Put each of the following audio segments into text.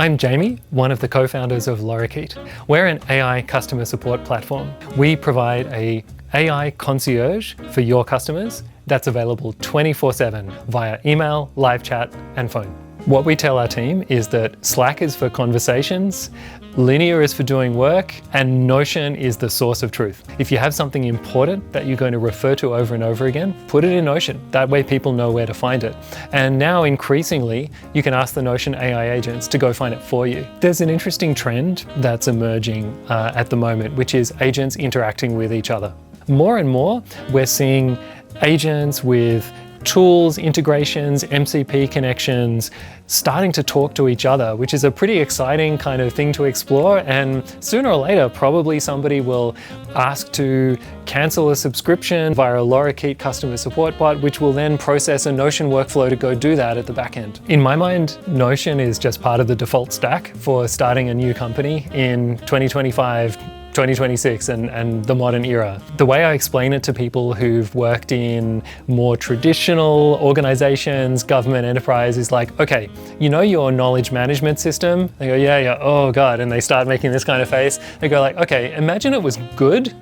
I'm Jamie, one of the co-founders of Lorikeet. We're an AI customer support platform. We provide an AI concierge for your customers that's available 24/7 via email, live chat, and phone. What we tell our team is that Slack is for conversations, Linear is for doing work, and Notion is the source of truth. If you have something important that you're going to refer to over and over again, put it in Notion. That way people know where to find it. And now increasingly, you can ask the Notion AI agents to go find it for you. There's an interesting trend that's emerging at the moment, which is agents interacting with each other. More and more, we're seeing agents with tools, integrations, MCP connections, starting to talk to each other, which is a pretty exciting kind of thing to explore. And sooner or later, probably somebody will ask to cancel a subscription via a Lorikeet customer support bot, which will then process a Notion workflow to go do that at the back end. In my mind, Notion is just part of the default stack for starting a new company in 2025, 2026 and the modern era. The way I explain it to people who've worked in more traditional organizations, government, enterprise is like, okay, you know your knowledge management system? They go, yeah, oh God, and they start making this kind of face. They go like, okay, imagine it was good,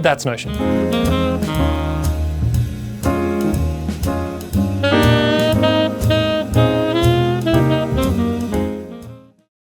that's Notion.